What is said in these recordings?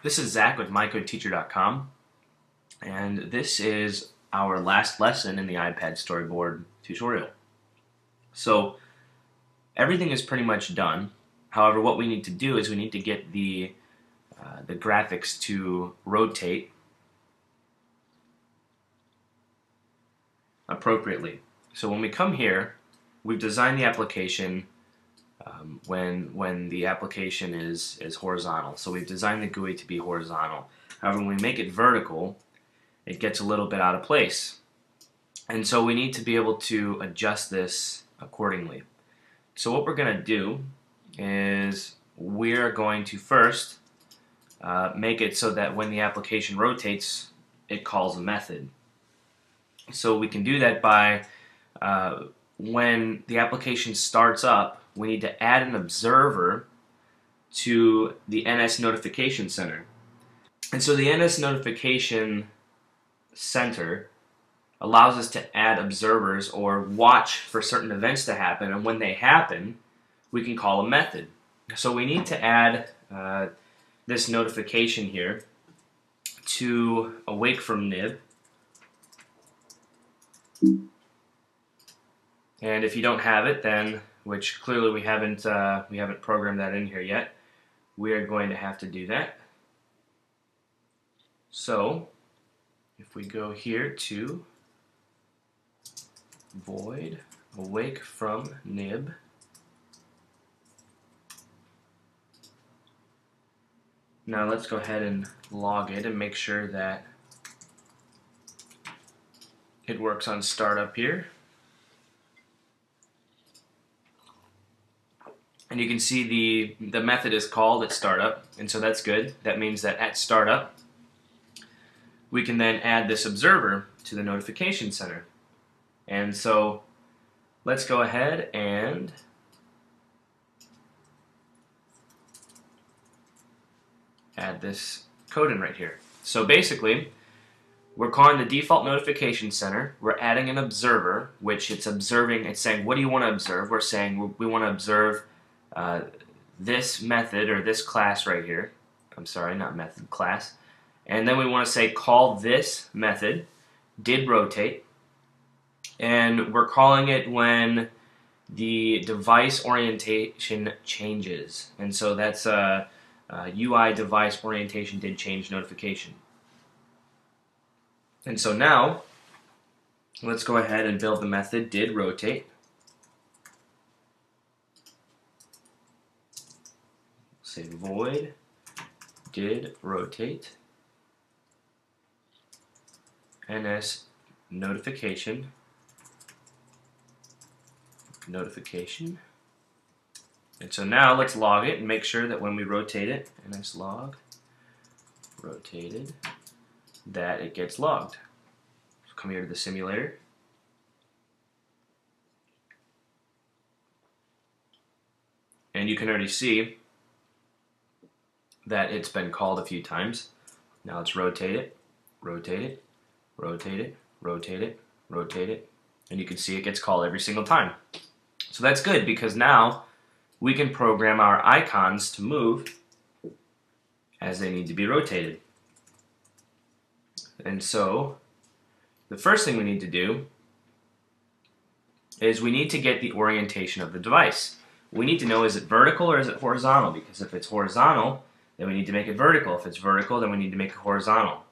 This is Zach with MyCodeTeacher.com, and this is our last lesson in the iPad storyboard tutorial. So everything is pretty much done. However, what we need to do is we need to get the graphics to rotate appropriately. So when we come here, we've designed the application when the application is horizontal. So we've designed the GUI to be horizontal. However, when we make it vertical, it gets a little bit out of place. And so we need to be able to adjust this accordingly. So what we're going to do is we're going to first make it so that when the application rotates, it calls a method. So we can do that by when the application starts up, we need to add an observer to the NS Notification Center. And so the NS Notification Center allows us to add observers or watch for certain events to happen, and when they happen, we can call a method. So we need to add this notification here to awake from nib. And if you don't have it, then, which clearly we haven't programmed that in here yet, we are going to have to do that. So if we go here to void awake from nib, now let's go ahead and log it and make sure that it works on startup here. And you can see the method is called at startup, and so that's good. That means that at startup, we can then add this observer to the notification center. And so let's go ahead and add this code in right here. So basically, we're calling the default notification center. We're adding an observer, which it's observing. It's saying, what do you want to observe? We're saying we want to observe this method or this class right here. I'm sorry, not method, class. And then we want to say call this method did rotate, and we're calling it when the device orientation changes. And so that's UI device orientation did change notification. And so now let's go ahead and build the method did rotate. Say void did rotate NS notification. And so now let's log it and make sure that when we rotate it, NS log rotated, that it gets logged. So come here to the simulator. And you can already see that it's been called a few times. Now let's rotate it, rotate it, rotate it, rotate it, rotate it, and you can see it gets called every single time. So that's good, because now we can program our icons to move as they need to be rotated. And so the first thing we need to do is we need to get the orientation of the device. We need to know, is it vertical or is it horizontal? Because if it's horizontal, then we need to make it vertical. If it's vertical, then we need to make it horizontal.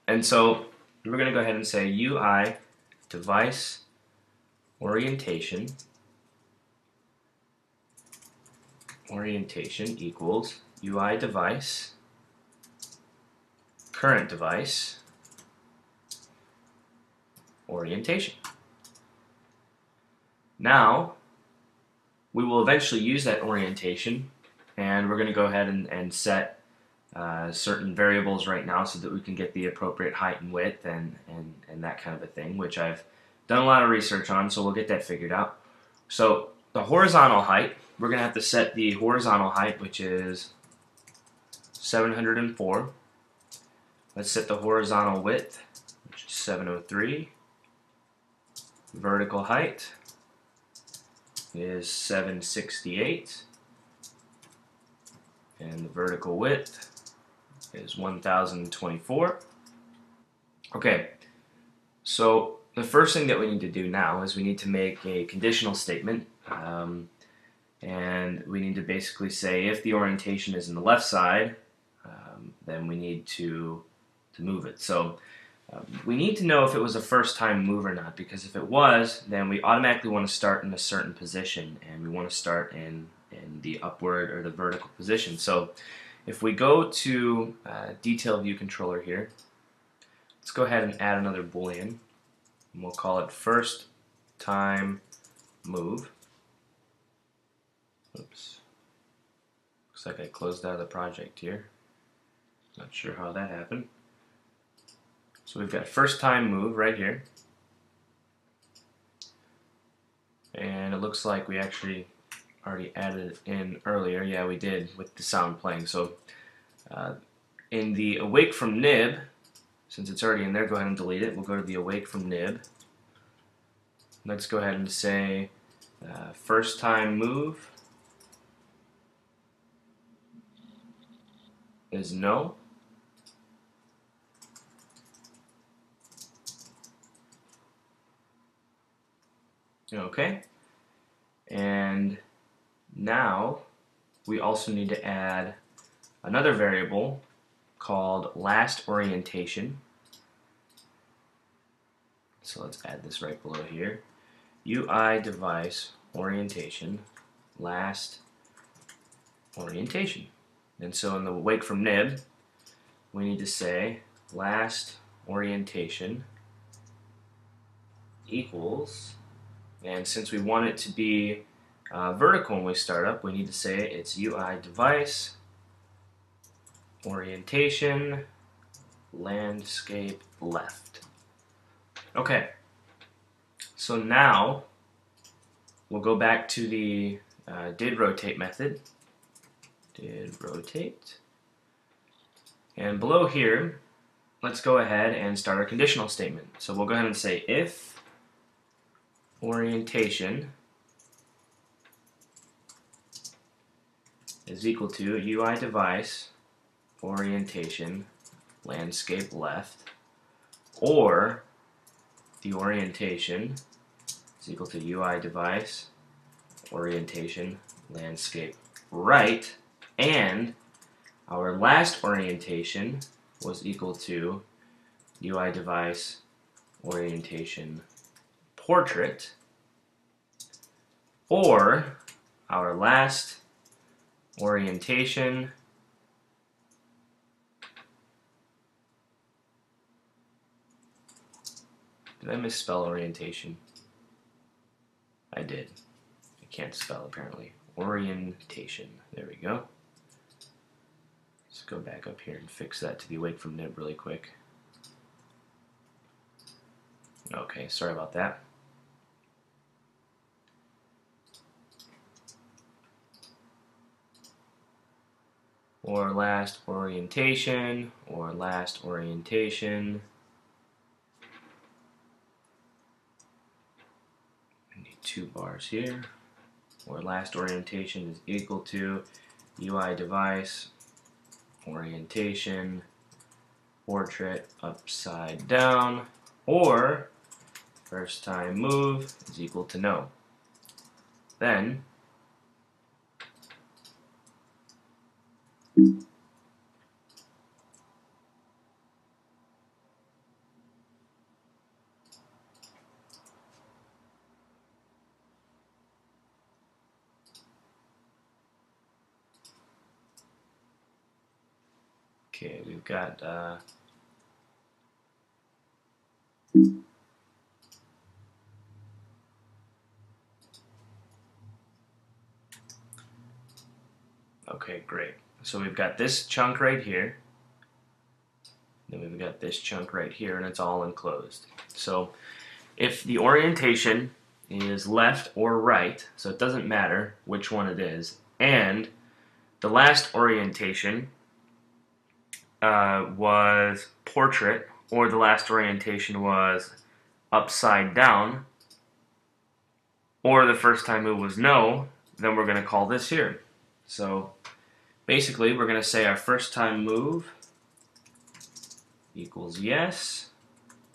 And so we're going to go ahead and say UI device orientation equals UI device current device orientation. Now we will eventually use that orientation, and we're going to go ahead and set certain variables right now so that we can get the appropriate height and width and that kind of a thing, which I've done a lot of research on, so we'll get that figured out. So the horizontal height, we're going to have to set the horizontal height, which is 704. Let's set the horizontal width, which is 703. Vertical height is 768. And the vertical width is 1024. Okay, so the first thing that we need to do now is we need to make a conditional statement, and we need to basically say if the orientation is in the left side, then we need to move it. So we need to know if it was a first time move or not, because if it was, then we automatically want to start in a certain position, and we want to start in the upward or the vertical position. So if we go to detail view controller here, let's go ahead and add another boolean, and we'll call it first time move. Oops, looks like I closed out of the project here. Not sure how that happened. So we've got first time move right here, and it looks like we actually already added it in earlier. Yeah, we did, with the sound playing. So in the awake from nib, since it's already in there, go ahead and delete it. We'll go to the awake from nib. Let's go ahead and say first time move is no. Okay, and now we also need to add another variable called last orientation. So let's add this right below here. UI device orientation last orientation. And so in the wake from nib, we need to say last orientation equals, and since we want it to be vertical when we start up, we need to say it's UI device orientation landscape left. Okay, so now we'll go back to the did rotate method. Did rotate, and below here, let's go ahead and start our conditional statement. So we'll go ahead and say if orientation is equal to UI device orientation landscape left, or the orientation is equal to UI device orientation landscape right, and our last orientation was equal to UI device orientation portrait, or our last orientation did I misspell orientation? I did. I can't spell apparently. Orientation. There we go. Let's go back up here and fix that to the awake from nib really quick. Okay, sorry about that. Or last orientation, or last orientation. I need 2 bars here. Or last orientation is equal to UI device orientation portrait upside down, or first time move is equal to no. Then okay, we've got okay, great. So we've got this chunk right here, then we've got this chunk right here, and it's all enclosed. So if the orientation is left or right, so it doesn't matter which one it is, and the last orientation was portrait, or the last orientation was upside down, or the first time move was no, then we're going to call this here. So basically we're going to say our first time move equals yes.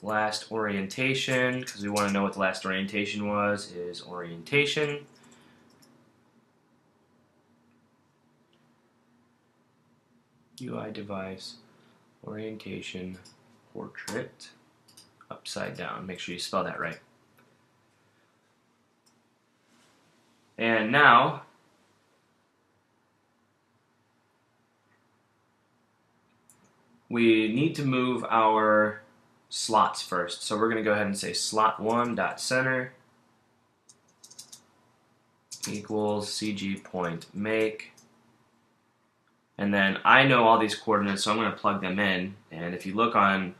Last orientation, because we want to know what the last orientation was, is orientation. UI device, orientation, portrait, upside down. Make sure you spell that right. And now, we need to move our slots first. So we're going to go ahead and say slot1.center equals CG point make. And then I know all these coordinates, so I'm going to plug them in. And if you look on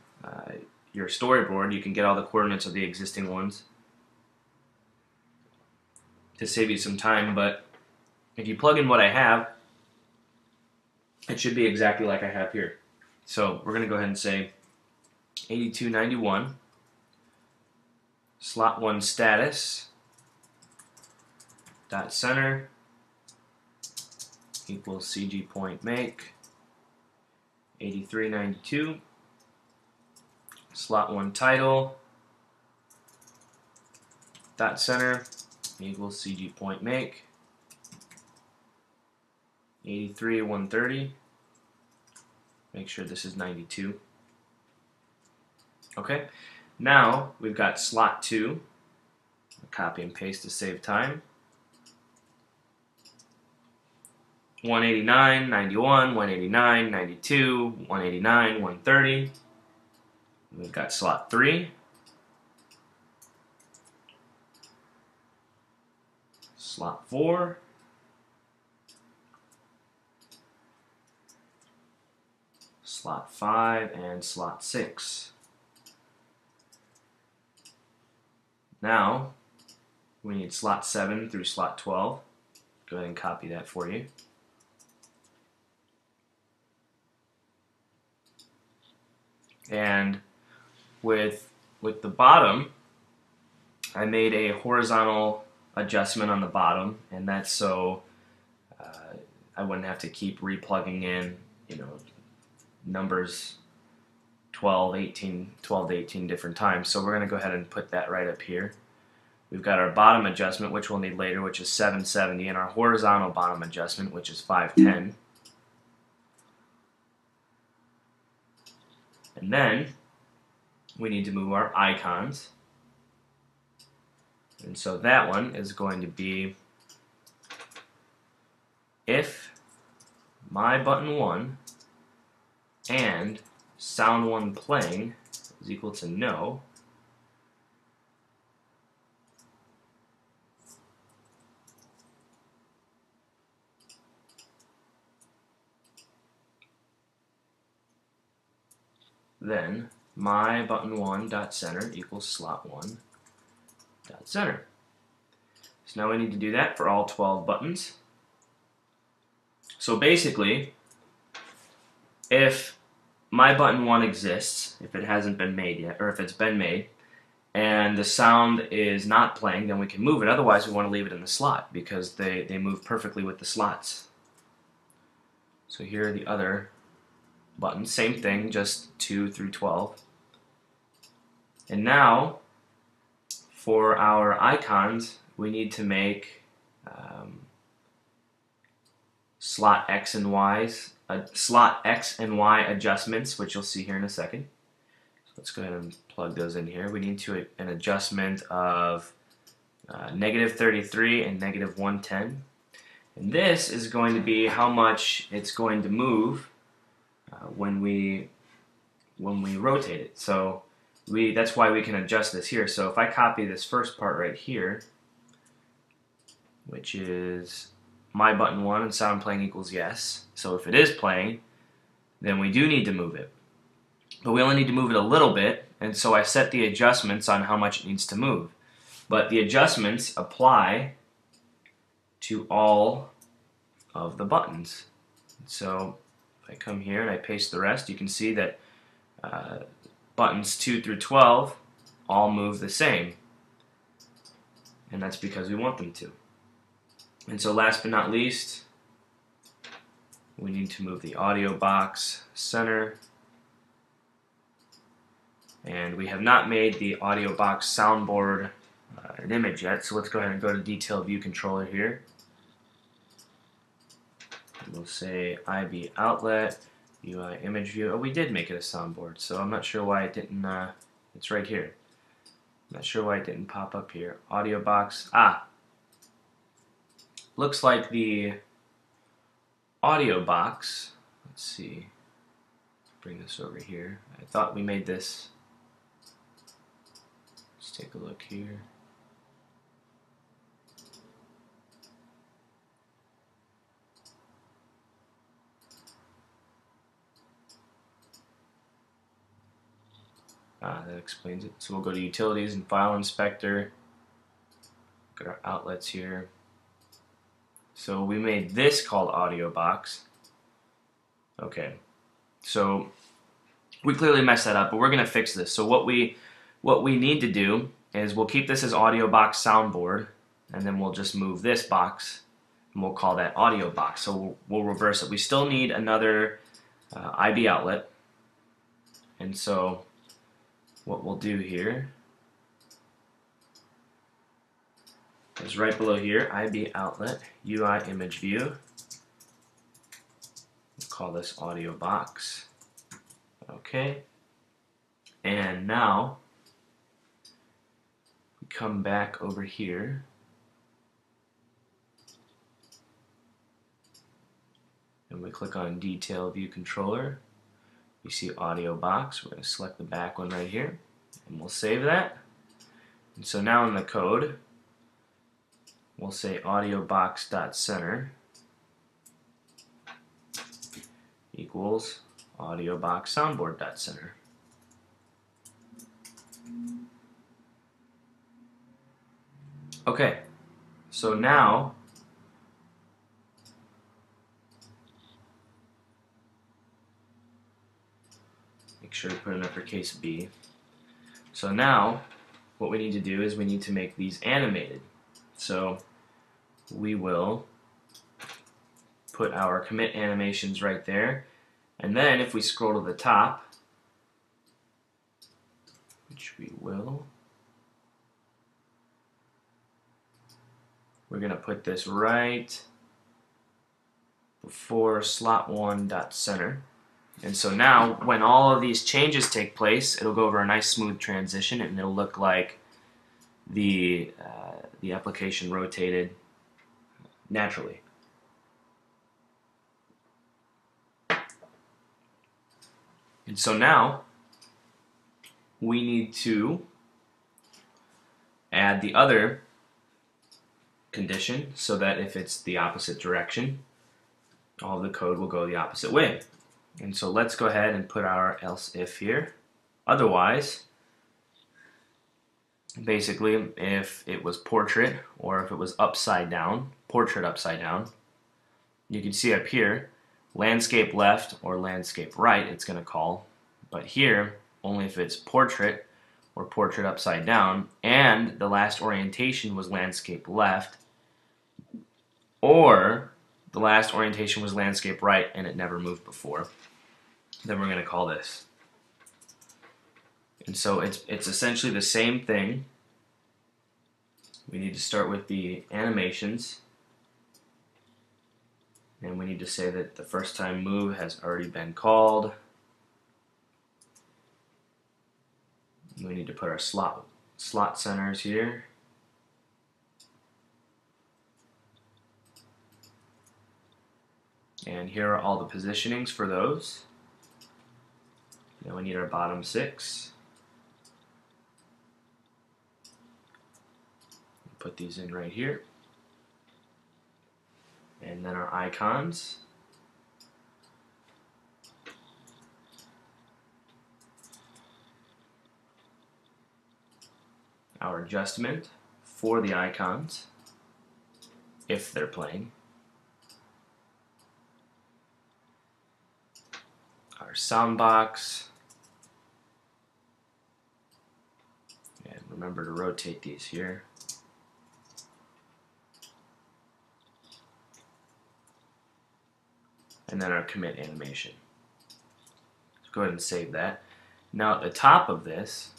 your storyboard, you can get all the coordinates of the existing ones to save you some time. But if you plug in what I have, it should be exactly like I have here. So we're going to go ahead and say 8291 slot 1 status dot center equals CG point make 8392 slot 1 title dot center equals CG point make 83130. Make sure this is 92. Okay, now we've got slot 2. Copy and paste to save time. 189, 91, 189, 92, 189, 130. We've got slot 3. Slot 4. Slot 5 and slot 6. Now we need slot 7 through slot 12. Go ahead and copy that for you. And with the bottom, I made a horizontal adjustment on the bottom, and that's so I wouldn't have to keep replugging in, numbers 12 to 18 different times. So we're going to go ahead and put that right up here. We've got our bottom adjustment, which we'll need later, which is 770, and our horizontal bottom adjustment, which is 510. And then we need to move our icons. And so that one is going to be if my button 1 and sound 1 playing is equal to no, then my button 1 dot center equals slot 1 dot center. So now we need to do that for all 12 buttons. So basically, if my button 1 exists, if it hasn't been made yet, or if it's been made, and the sound is not playing, then we can move it. Otherwise, we want to leave it in the slot because they move perfectly with the slots. So here are the other buttons. Same thing, just 2 through 12. And now, for our icons, we need to make slot X and Y adjustments, which you'll see here in a second. So let's go ahead and plug those in here. We need an adjustment of -33 and -110. And this is going to be how much it's going to move when we rotate it. So that's why we can adjust this here. So if I copy this first part right here, which is my button 1 and sound playing equals yes. So if it is playing, then we do need to move it. But we only need to move it a little bit, and so I set the adjustments on how much it needs to move. But the adjustments apply to all of the buttons. So if I come here and I paste the rest, you can see that buttons 2 through 12 all move the same. And that's because we want them to. And so last but not least, we need to move the audio box center And we have not made the audio box soundboard an image yet, so let's go ahead and go to Detail View Controller here. We'll say IB Outlet, UI Image View. Oh, we did make it a soundboard, so I'm not sure why it didn't, it's right here. I'm not sure why it didn't pop up here. Audio box, looks like the audio box, let's see, bring this over here. I thought we made this, let's take a look here. That explains it. So we'll go to Utilities and File Inspector. Look at our outlets here. So we made this called Audio Box. Okay, so we clearly messed that up, but we're gonna fix this. So what we need to do is we'll keep this as Audio Box Soundboard, and then we'll just move this box, and we'll call that Audio Box. So we'll reverse it. We still need another IB outlet, and so what we'll do here is right below here, IB Outlet, UI Image View. We'll call this Audio Box. Okay. And now we come back over here. And we click on Detail View Controller. We see Audio Box. We're going to select the back one right here, and we'll save that. And so now in the code, we'll say audiobox.center equals audiobox_soundboard.center. Okay, so now make sure to put an uppercase B. So now what we need to do is we need to make these animated. So we will put our commit animations right there, and then if we scroll to the top, which we will, we're going to put this right before slot1.center. And so now, when all of these changes take place, it'll go over a nice smooth transition, and it'll look like the application rotated naturally. And so now, we need to add the other condition so that if it's the opposite direction, all of the code will go the opposite way. And so let's go ahead and put our else if here. Otherwise, basically, if it was portrait or if it was upside down, portrait upside down, you can see up here, landscape left or landscape right, it's going to call. But here, only if it's portrait or portrait upside down, and the last orientation was landscape left, or the last orientation was landscape right and it never moved before, then we're going to call this. And so it's essentially the same thing. We need to start with the animations, and we need to say that the first time move has already been called. We need to put our slot centers here. And here are all the positionings for those. Now we need our bottom 6. Put these in right here. And then our icons. Our adjustment for the icons, if they're playing. Our sound box. And remember to rotate these here. And then our commit animation. Let's go ahead and save that. Now at the top of this,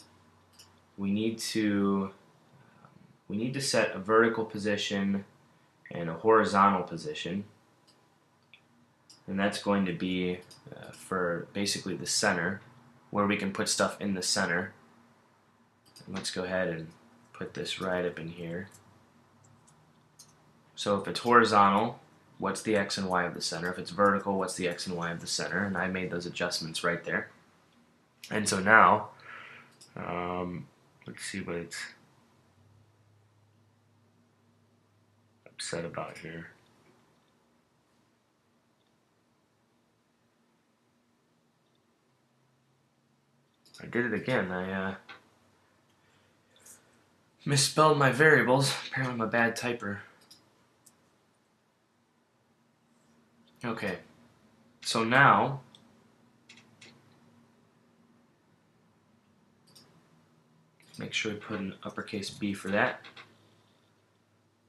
we need to set a vertical position and a horizontal position, and that's going to be for basically the center, where we can put stuff in the center. And let's go ahead and put this right up in here. So if it's horizontal, what's the x and y of the center? If it's vertical, what's the x and y of the center? And I made those adjustments right there. And so now, let's see what it's upset about here. I did it again. I misspelled my variables. Apparently I'm a bad typer. Okay, so now make sure we put an uppercase B for that.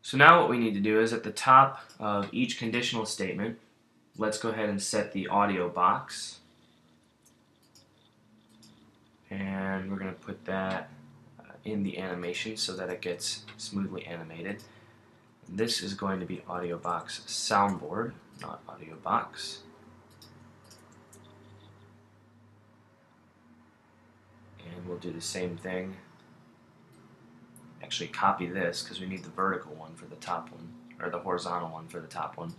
So now what we need to do is at the top of each conditional statement, let's go ahead and set the audio box. And we're going to put that in the animation so that it gets smoothly animated. And this is going to be audio box soundboard, not audio box. And we'll do the same thing. Actually copy this because we need the vertical one for the top one, or the horizontal one for the top one.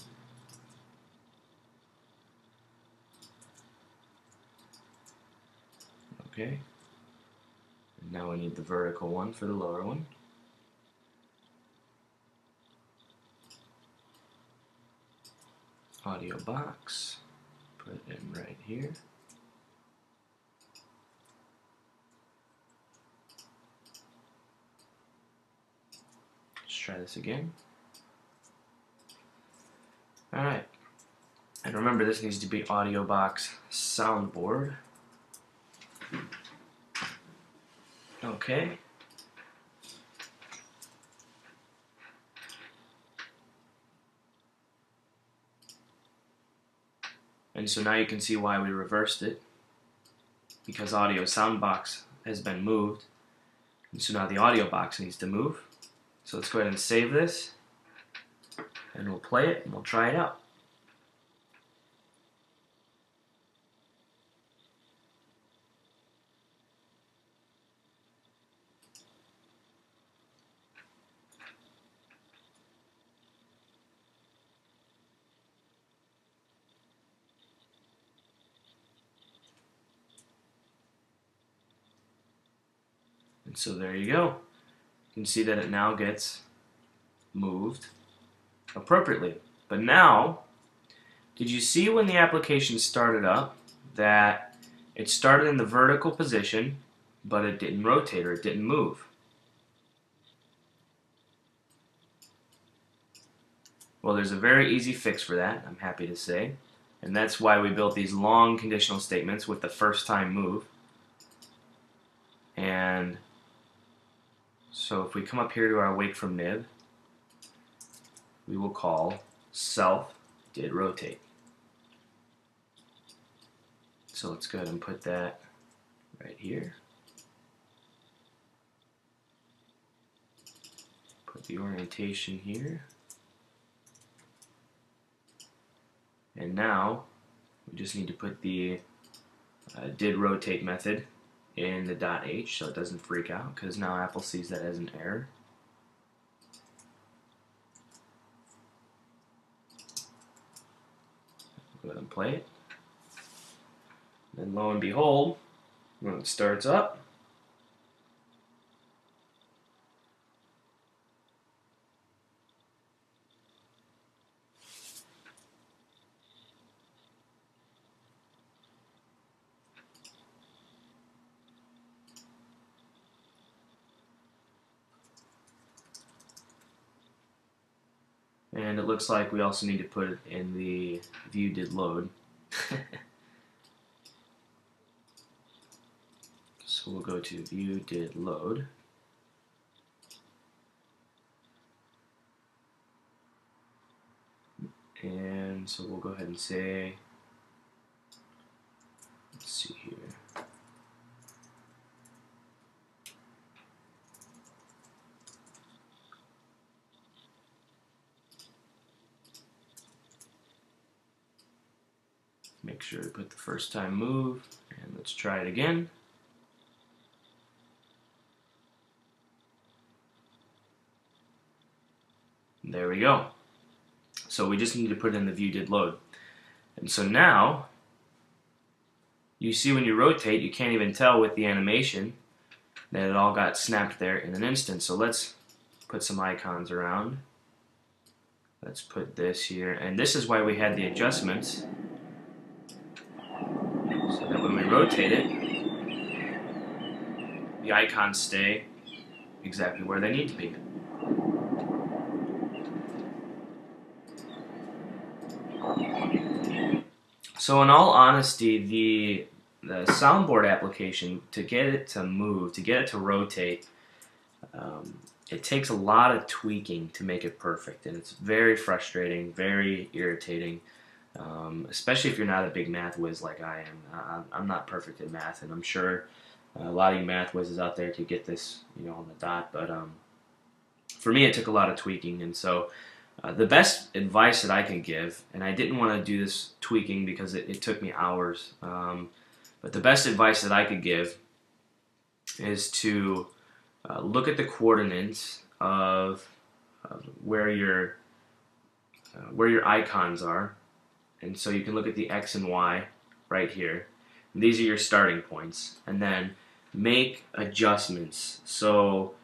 Okay. And now we need the vertical one for the lower one. Audio box. Put it in right here. Let's try this again. Alright. And remember, this needs to be audio box soundboard. Okay. And so now you can see why we reversed it, because audio sound box has been moved. And so now the audio box needs to move. So let's go ahead and save this, and we'll play it and we'll try it out. And so there you go. You can see that it now gets moved appropriately. But now, did you see when the application started up that it started in the vertical position, but it didn't rotate or it didn't move? Well, there's a very easy fix for that, I'm happy to say. And that's why we built these long conditional statements with the first time move. And so if we come up here to our wake from nib, we will call self did rotate. So let's go ahead and put that right here. Put the orientation here. And now we just need to put the did rotate method in the .h so it doesn't freak out, because now Apple sees that as an error. Go ahead and play it. Then lo and behold, when it starts up, and it looks like we also need to put it in the view did load. So we'll go to view did load. And so we'll go ahead and say, let's see here. Make sure to put the first time move, and let's try it again. There we go. So we just need to put in the view did load. And so now, you see when you rotate, you can't even tell with the animation that it all got snapped there in an instant. So let's put some icons around. Let's put this here. And this is why we had the adjustments. So that when we rotate it, the icons stay exactly where they need to be. So in all honesty, the soundboard application, to get it to move, to get it to rotate, it takes a lot of tweaking to make it perfect, and it's very frustrating, very irritating, especially if you're not a big math whiz like I am. I'm not perfect at math, and I'm sure a lot of you math whizzes out there could get this, on the dot, but for me it took a lot of tweaking, and so the best advice that I can give, and I didn't want to do this tweaking because it took me hours, but the best advice that I could give is to look at the coordinates of where your icons are, and so you can look at the X and Y right here. And these are your starting points, and then make adjustments. So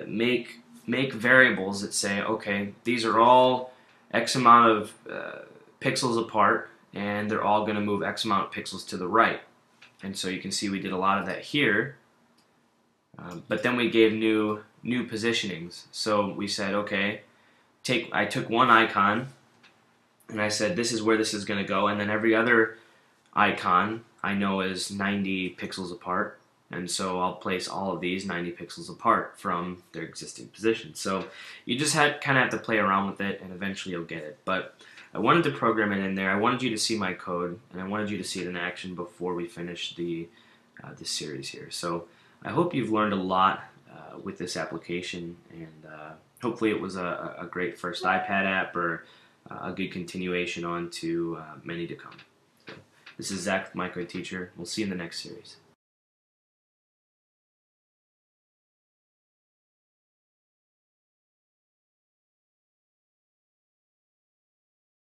make variables that say, okay, these are all X amount of pixels apart, and they're all going to move X amount of pixels to the right. And so you can see we did a lot of that here, but then we gave new positionings. So we said, okay, I took one icon, and I said this is where this is going to go, and then every other icon I know is 90 pixels apart. And so I'll place all of these 90 pixels apart from their existing position. So you just kind of have to play around with it, and eventually you'll get it. But I wanted to program it in there. I wanted you to see my code, and I wanted you to see it in action before we finish this series here. So I hope you've learned a lot with this application, and hopefully it was a great first iPad app, or a good continuation on to many to come. So this is Zach, MicroTeacher. We'll see you in the next series.